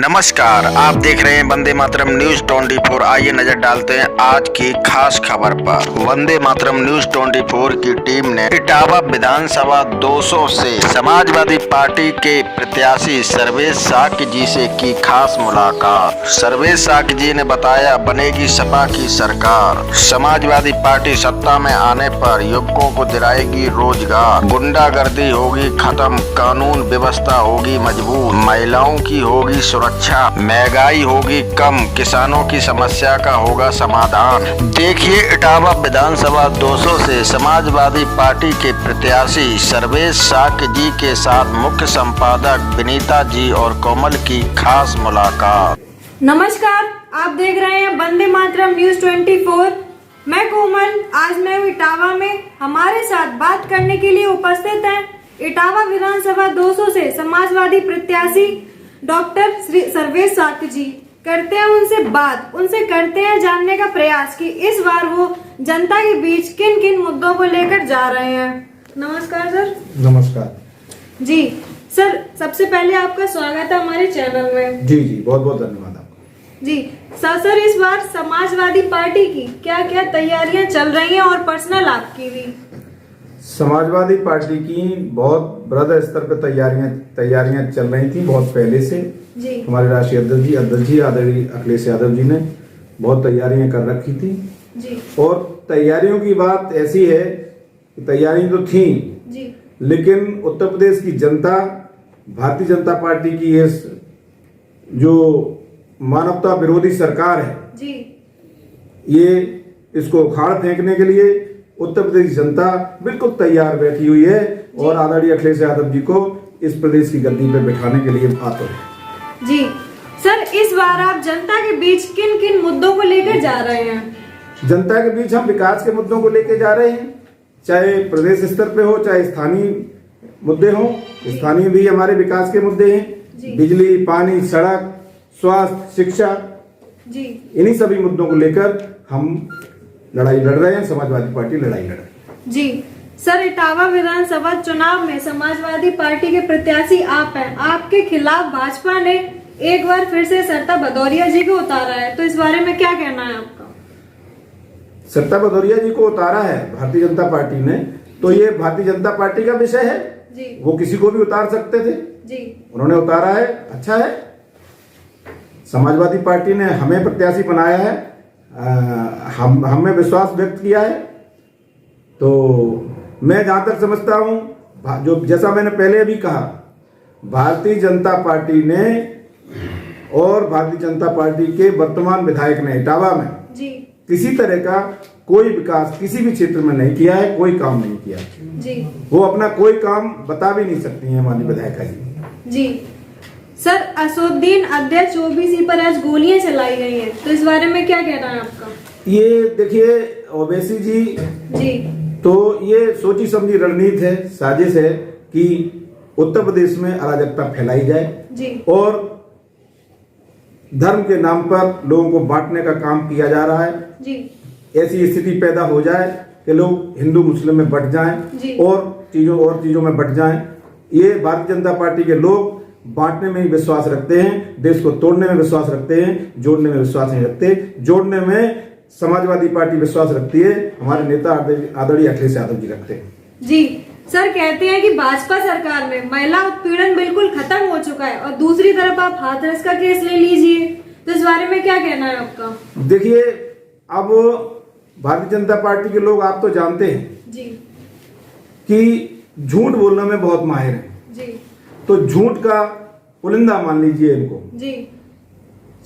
नमस्कार, आप देख रहे हैं वंदे मातरम न्यूज 24। आइए नजर डालते हैं आज की खास खबर पर। वंदे मातरम न्यूज 24 की टीम ने इटावा विधानसभा 200 से समाजवादी पार्टी के प्रत्याशी सर्वेश साक्य जी से की खास मुलाकात। सर्वेश साक्य जी ने बताया, बनेगी सपा की सरकार, समाजवादी पार्टी सत्ता में आने पर युवकों को दिलाएगी रोजगार, गुंडागर्दी होगी खत्म, कानून व्यवस्था होगी मजबूत, महिलाओं की होगी सुरक्षा, महंगाई होगी कम, किसानों की समस्या का होगा समाधान। देखिए इटावा विधानसभा 200 से समाजवादी पार्टी के प्रत्याशी सर्वेश साक्य जी के साथ मुख्य संपादक विनीता जी और कोमल की खास मुलाकात। नमस्कार, आप देख रहे हैं वंदे मातरम न्यूज 24। मैं कोमल, आज मैं इटावा में हमारे साथ बात करने के लिए उपस्थित हैं इटावा विधानसभा 200 से समाजवादी प्रत्याशी डॉक्टर सर्वेश साक्य जी। करते हैं उनसे बात, उनसे करते हैं जानने का प्रयास कि इस बार वो जनता के बीच किन किन मुद्दों को लेकर जा रहे हैं। नमस्कार सर। नमस्कार जी सर, सबसे पहले आपका स्वागत है हमारे चैनल में। जी बहुत बहुत धन्यवाद आपका। जी सर, इस बार समाजवादी पार्टी की क्या क्या तैयारियां चल रही हैं और पर्सनल आपकी भी? समाजवादी पार्टी की बहुत बृहद स्तर पर तैयारियां चल रही थी बहुत पहले से। जी हमारे राष्ट्रीय अध्यक्ष जी आदरणीय अखिलेश यादव जी ने बहुत तैयारियां कर रखी थी। जी और तैयारियों की बात ऐसी है कि तैयारी तो थी जी, लेकिन उत्तर प्रदेश की जनता भारतीय जनता पार्टी की ये जो मानवता विरोधी सरकार है जी, ये इसको उखाड़ फेंकने के लिए उत्तर प्रदेश की जनता बिल्कुल तैयार बैठी हुई है और आदरणीय अखिलेश यादव जी को इस प्रदेश की गद्दी पर बिठाने के लिए आते हैं। जी सर, इस बार आप जनता के बीच किन किन मुद्दों को लेकर जा रहे हैं? जनता के बीच हम विकास के मुद्दों को लेकर जा रहे हैं, चाहे प्रदेश स्तर पे हो चाहे स्थानीय मुद्दे हो। स्थानीय भी हमारे विकास के मुद्दे हैं, बिजली, पानी, सड़क, स्वास्थ्य, शिक्षा, जी इन्हीं सभी मुद्दों को लेकर हम लड़ाई लड़ रहे हैं। समाजवादी पार्टी लड़ाई लड़ रही है। जी सर, इटावा विधानसभा चुनाव में समाजवादी पार्टी के प्रत्याशी आप हैं। आपके खिलाफ भाजपा ने एक बार फिर से सरिता भदौरिया जी को उतारा है, तो इस बारे में क्या कहना है आपका? सरिता भदौरिया जी को उतारा है भारतीय जनता पार्टी ने, तो ये भारतीय जनता पार्टी का विषय है जी। वो किसी को भी उतार सकते थे जी, उन्होंने उतारा है, अच्छा है। समाजवादी पार्टी ने हमें प्रत्याशी बनाया है, हमें विश्वास व्यक्त किया है। तो मैं जहां तक समझता हूं, जो जैसा मैंने पहले भी कहा, भारतीय जनता पार्टी ने और भारतीय जनता पार्टी के वर्तमान विधायक ने इटावा में जी किसी तरह का कोई विकास किसी भी क्षेत्र में नहीं किया है, कोई काम नहीं किया जी। वो अपना कोई काम बता भी नहीं सकती है हमारी विधायिका जी। जी सर, असुद्दीन अध्यक्ष ओबीसी पर आज गोलियां चलाई गई हैं, तो इस बारे में क्या कहना है आपका? ये देखिए, ओवैसी जी तो ये सोची समझी रणनीति है, साजिश है कि उत्तर प्रदेश में अराजकता फैलाई जाए जी। और धर्म के नाम पर लोगों को बांटने का काम किया जा रहा है जी। ऐसी स्थिति पैदा हो जाए कि लोग हिंदू मुस्लिम में बंट जाएं और चीजों में बंट जाएं। ये भारतीय जनता पार्टी के लोग बांटने में ही विश्वास रखते हैं, देश को तोड़ने में विश्वास रखते हैं, जोड़ने में विश्वास नहीं रखते। जोड़ने में समाजवादी पार्टी विश्वास रखती है, हमारे नेता आदरणीय अखिलेश यादव जी रखते हैं। जी सर, कहते हैं कि भाजपा सरकार में महिला उत्पीड़न बिल्कुल खत्म हो चुका है और दूसरी तरफ आप हाथरस का केस ले लीजिए, तो इस बारे में क्या कहना है आपका? देखिए, अब भारतीय जनता पार्टी के लोग आप तो जानते हैं जी कि झूठ बोलने में बहुत माहिर हैं जी। तो झूठ का पुलिंदा मान लीजिए इनको जी।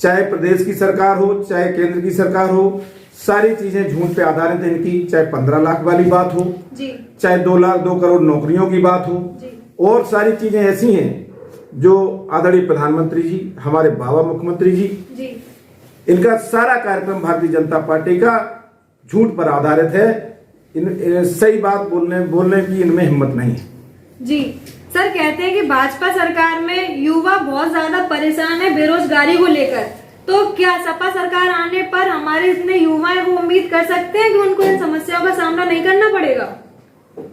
चाहे प्रदेश की सरकार हो चाहे केंद्र की सरकार हो, सारी चीजें झूठ पे आधारित है इनकी। चाहे 15 लाख वाली बात हो जी, चाहे 2 करोड़ नौकरियों की बात हो जी, और सारी चीजें ऐसी हैं जो आदरणीय प्रधानमंत्री जी, हमारे बाबा मुख्यमंत्री जी, इनका सारा कार्यक्रम भारतीय जनता पार्टी का झूठ पर आधारित है। सही बात बोलने की इनमें हिम्मत नहीं है जी। सर, कहते हैं कि भाजपा सरकार में युवा बहुत ज्यादा परेशान है बेरोजगारी को लेकर, तो क्या सपा सरकार आने पर हमारे इतने युवा हैं वो उम्मीद कर सकते हैं कि उनको इन समस्याओं का सामना नहीं करना पड़ेगा?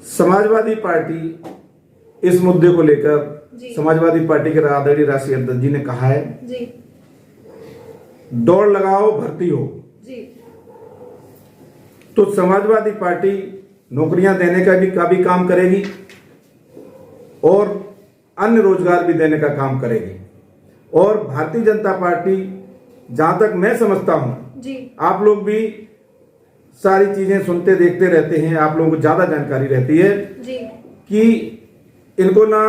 समाजवादी पार्टी इस मुद्दे को लेकर जी। समाजवादी पार्टी के आदरणीय राष्ट्रीय अध्यक्ष जी ने कहा है जी। दौड़ लगाओ भर्ती हो। जी। तो समाजवादी पार्टी नौकरियां देने का भी काम करेगी और अन्य रोजगार भी देने का काम करेगी। और भारतीय जनता पार्टी, जहां तक मैं समझता हूं, जी। आप लोग भी सारी चीजें सुनते देखते रहते हैं, आप लोगों को ज्यादा जानकारी रहती है जी। कि इनको ना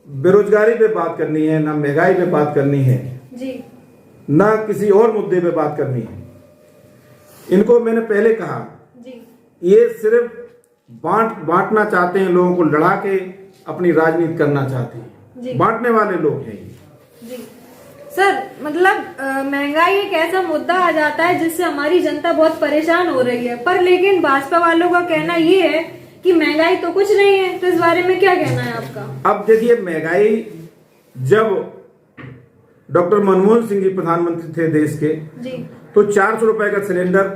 बेरोजगारी पे बात करनी है, ना महंगाई पे बात करनी है जी, ना किसी और मुद्दे पे बात करनी है। इनको मैंने पहले कहा जी, ये सिर्फ बांटना चाहते हैं, लोगों को लड़ा के अपनी राजनीति करना चाहते हैं, बांटने वाले लोग हैं जी। सर, मतलब महंगाई एक ऐसा मुद्दा आ जाता है जिससे हमारी जनता बहुत परेशान हो रही है, पर लेकिन भाजपा वालों का कहना ये है कि महंगाई तो कुछ नहीं है। तो इस बारे में क्या कहना है आपका? अब देखिए, महंगाई जब डॉक्टर मनमोहन सिंह जी प्रधानमंत्री थे देश के जी, तो 400 रुपए का सिलेंडर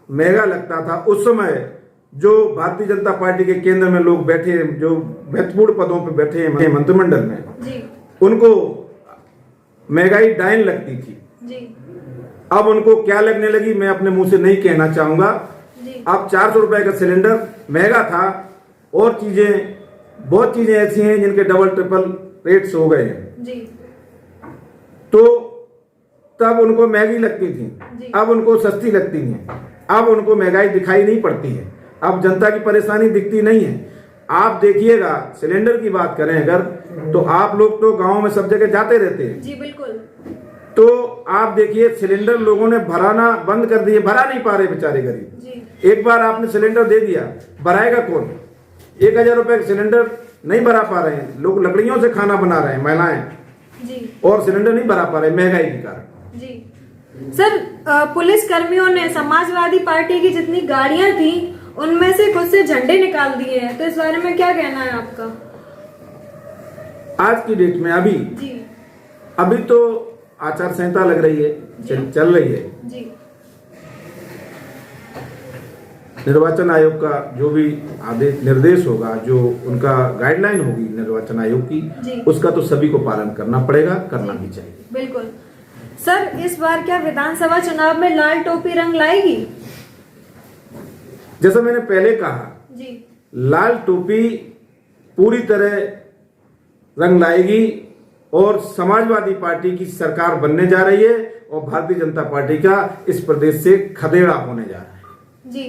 महंगा लगता था। उस समय जो भारतीय जनता पार्टी के केंद्र में लोग बैठे, जो महत्वपूर्ण पदों पर बैठे हैं मंत्रिमंडल में जी, उनको महंगाई डाइन लगती थी जी। अब उनको क्या लगने लगी, मैं अपने मुंह से नहीं कहना चाहूंगा। अब 400 रुपए का सिलेंडर महंगा था और बहुत चीजें ऐसी हैं जिनके डबल ट्रिपल रेट्स हो गए हैं जी। तो तब उनको महंगी लगती थी, अब उनको सस्ती लगती है। अब उनको महंगाई दिखाई नहीं पड़ती है, अब जनता की परेशानी दिखती नहीं है। आप देखिएगा, सिलेंडर की बात करें अगर, तो आप लोग तो गांव में सब जगह जाते रहते हैं जी, बिल्कुल। तो आप देखिए, सिलेंडर लोगों ने भराना बंद कर दिए, भरा नहीं पा रहे बेचारे गरीब। एक बार आपने सिलेंडर दे दिया, भराएगा कौन? 1000 रुपए का सिलेंडर नहीं भरा पा रहे हैं लोग, लकड़ियों से खाना बना रहे हैं महिलाएं जी, और सिलेंडर नहीं भरा पा रहे महंगाई के कारण जी। सर, पुलिस कर्मियों ने समाजवादी पार्टी की जितनी गाड़ियां थी उनमें से खुद से झंडे निकाल दिए हैं, तो इस बारे में क्या कहना है आपका? आज की डेट में अभी तो आचार संहिता लग रही है, चल रही है जी। निर्वाचन आयोग का जो भी आदेश निर्देश होगा, जो उनका गाइडलाइन होगी निर्वाचन आयोग की, उसका तो सभी को पालन करना पड़ेगा, करना भी चाहिए। बिल्कुल। सर, इस बार क्या विधानसभा चुनाव में लाल टोपी रंग लाएगी? जैसा मैंने पहले कहा जी, लाल टोपी पूरी तरह रंग लाएगी और समाजवादी पार्टी की सरकार बनने जा रही है और भारतीय जनता पार्टी का इस प्रदेश से खदेड़ा होने जा रहा है जी।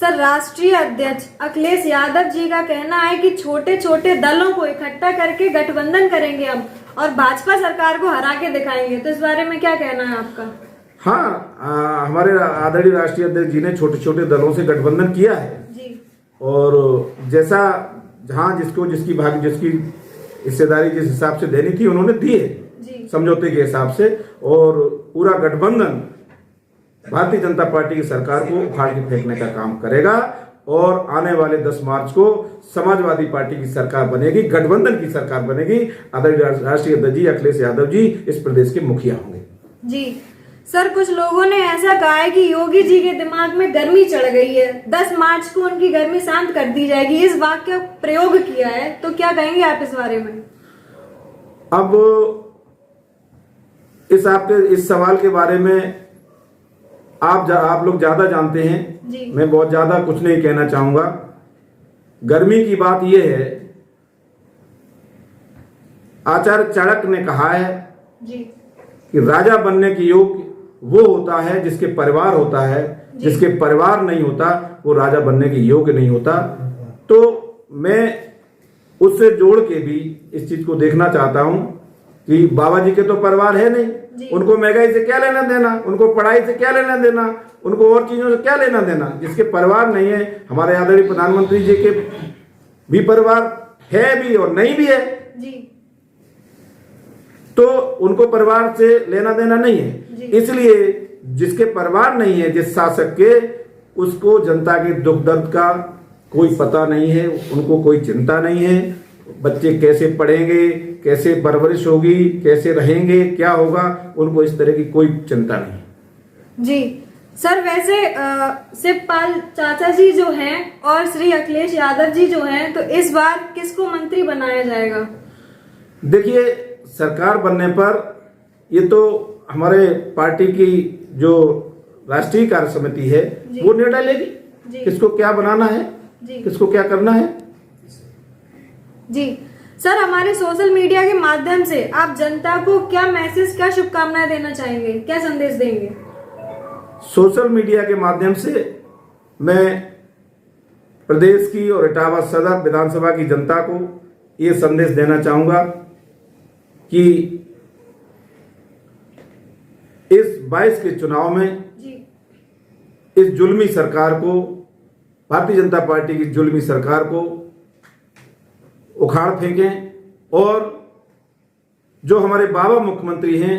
सर, राष्ट्रीय अध्यक्ष अखिलेश यादव जी का कहना है कि छोटे छोटे दलों को इकट्ठा करके गठबंधन करेंगे हम, और भाजपा सरकार को हरा के दिखाएंगे। तो इस बारे में क्या कहना है आपका? हाँ, हमारे आदरणीय राष्ट्रीय अध्यक्ष जी ने छोटे छोटे दलों से गठबंधन किया है जी। और जैसा जहां जिसकी हिस्सेदारी जिस हिसाब से देनी थी उन्होंने दी है समझौते के हिसाब से, और पूरा गठबंधन भारतीय जनता पार्टी की सरकार को उखाड़ के फेंकने का काम करेगा और आने वाले 10 मार्च को समाजवादी पार्टी की सरकार बनेगी, गठबंधन की सरकार बनेगी। आदरणीय राष्ट्रीय अध्यक्ष जी अखिलेश यादव जी इस प्रदेश के मुखिया होंगे जी। सर, कुछ लोगों ने ऐसा कहा है कि योगी जी के दिमाग में गर्मी चढ़ गई है, 10 मार्च को उनकी गर्मी शांत कर दी जाएगी, इस वाक्य प्रयोग किया है, तो क्या कहेंगे आप इस बारे में? अब इस सवाल के बारे में आप लोग ज्यादा जानते हैं जी। मैं बहुत ज्यादा कुछ नहीं कहना चाहूंगा। गर्मी की बात यह है, आचार्य चाणक्य ने कहा है जी, कि राजा बनने के योग्य वो होता है जिसके परिवार होता है, जिसके परिवार नहीं होता वो राजा बनने के योग्य नहीं होता। तो मैं उससे जोड़ के भी इस चीज को देखना चाहता हूं कि बाबा जी के तो परिवार है नहीं, उनको महंगाई से क्या लेना देना, उनको पढ़ाई से क्या लेना देना, उनको और चीजों से क्या लेना देना। जिसके परिवार नहीं है, हमारे आदरणीय प्रधानमंत्री जी के भी परिवार है भी और नहीं भी है जी, तो उनको परिवार से लेना देना नहीं है। इसलिए जिसके परिवार नहीं है, जिस शासक के, उसको जनता के दुख दर्द का कोई पता नहीं है, उनको कोई चिंता नहीं है। बच्चे कैसे पढ़ेंगे, कैसे परवरिश होगी, कैसे रहेंगे, क्या होगा, उनको इस तरह की कोई चिंता नहीं जी। सर, वैसे शिवपाल चाचा जी जो हैं और श्री अखिलेश यादव जी जो हैं, तो इस बार किसको मंत्री बनाया जाएगा? देखिए, सरकार बनने पर ये तो हमारे पार्टी की जो राष्ट्रीय कार्य समिति है वो निर्णय लेगी किसको क्या बनाना है, किसको क्या करना है। जी सर, हमारे सोशल मीडिया के माध्यम से आप जनता को क्या मैसेज, क्या शुभकामनाएं देना चाहेंगे, क्या संदेश देंगे? सोशल मीडिया के माध्यम से मैं प्रदेश की और इटावा सदर विधानसभा की जनता को ये संदेश देना चाहूंगा कि इस 22 के चुनाव में इस जुल्मी सरकार को, भारतीय जनता पार्टी की जुल्मी सरकार को उखाड़ फेंकें और जो हमारे बाबा मुख्यमंत्री हैं,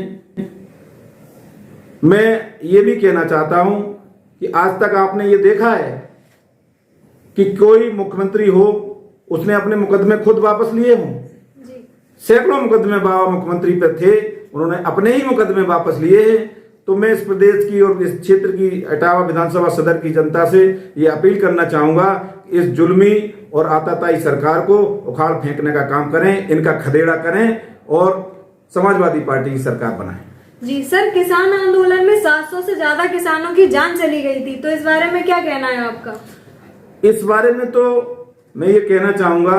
मैं ये भी कहना चाहता हूं कि आज तक आपने ये देखा है कि कोई मुख्यमंत्री हो उसने अपने मुकदमे खुद वापस लिए हों। सैकड़ों मुकदमे बाबा मुख्यमंत्री पर थे, उन्होंने अपने ही मुकदमे वापस लिए हैं। तो मैं इस प्रदेश की और इस क्षेत्र की इटावा विधानसभा सदर की जनता से ये अपील करना चाहूंगा, इस जुल्मी और आताताई सरकार को उखाड़ फेंकने का काम करें, इनका खदेड़ा करें और समाजवादी पार्टी की सरकार बनाएं। जी सर, किसान आंदोलन में 700 से ज्यादा किसानों की जान चली गई थी, तो इस बारे में क्या कहना है आपका? इस बारे में तो मैं ये कहना चाहूंगा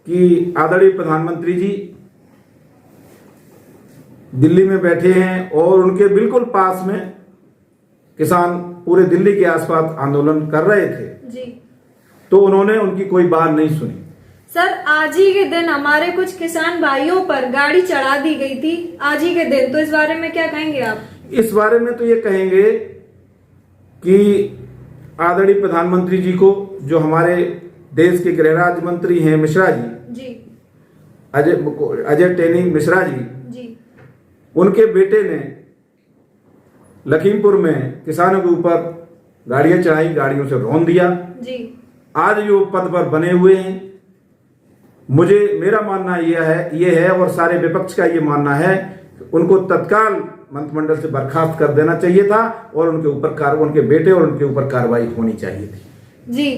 कि आदरणीय प्रधानमंत्री जी दिल्ली में बैठे हैं और उनके बिल्कुल पास में किसान पूरे दिल्ली के आसपास आंदोलन कर रहे थे जी, तो उन्होंने उनकी कोई बात नहीं सुनी। सर, आज ही के दिन हमारे कुछ किसान भाइयों पर गाड़ी चढ़ा दी गई थी, आज ही के दिन, तो इस बारे में क्या कहेंगे आप? इस बारे में तो ये कहेंगे कि आदरणीय प्रधानमंत्री जी को, जो हमारे देश के गृह राज्य मंत्री हैं मिश्रा जी, अजय टेनी मिश्रा जी, उनके बेटे ने लखीमपुर में किसानों के ऊपर गाड़ियां चढ़ाई, गाड़ियों से रौंद दिया जी। आज जो पद पर बने हुए हैं, मेरा मानना ये है और सारे विपक्ष का ये मानना है कि उनको तत्काल मंत्रिमंडल से बर्खास्त कर देना चाहिए था और उनके बेटे और उनके ऊपर कार्रवाई होनी चाहिए थी। जी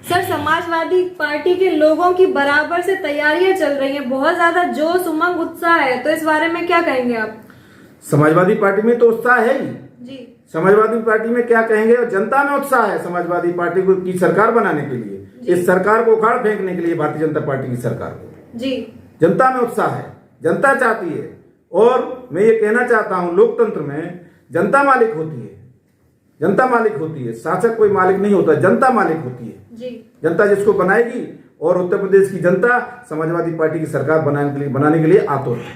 सर, समाजवादी पार्टी के लोगों की बराबर से तैयारियां चल रही हैं, बहुत ज्यादा जोश उमंग उत्साह है, तो इस बारे में क्या कहेंगे आप? समाजवादी पार्टी में तो उत्साह है ही जी। समाजवादी पार्टी में क्या कहेंगे, और जनता में उत्साह है समाजवादी पार्टी को की सरकार बनाने के लिए, इस सरकार को उखाड़ फेंकने के लिए, भारतीय जनता पार्टी की सरकार को जी जनता में उत्साह है, जनता चाहती है। और मैं ये कहना चाहता हूं, लोकतंत्र में जनता मालिक होती है, जनता मालिक होती है, शासक कोई मालिक नहीं होता, जनता मालिक होती है जी। जनता जिसको बनाएगी, और उत्तर प्रदेश की जनता समाजवादी पार्टी की सरकार बनाने के लिए आतुर है।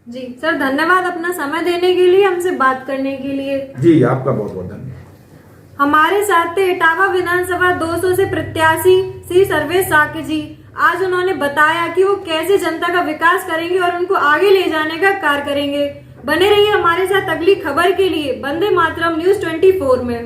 जी सर, धन्यवाद अपना समय देने के लिए, हमसे बात करने के लिए। जी, आपका बहुत बहुत धन्यवाद। हमारे साथ थे इटावा विधानसभा 200 से प्रत्याशी श्री सर्वेश साके जी। आज उन्होंने बताया कि वो कैसे जनता का विकास करेंगे और उनको आगे ले जाने का कार्य करेंगे। बने रहिए हमारे साथ अगली खबर के लिए वंदे मातरम न्यूज 24 में।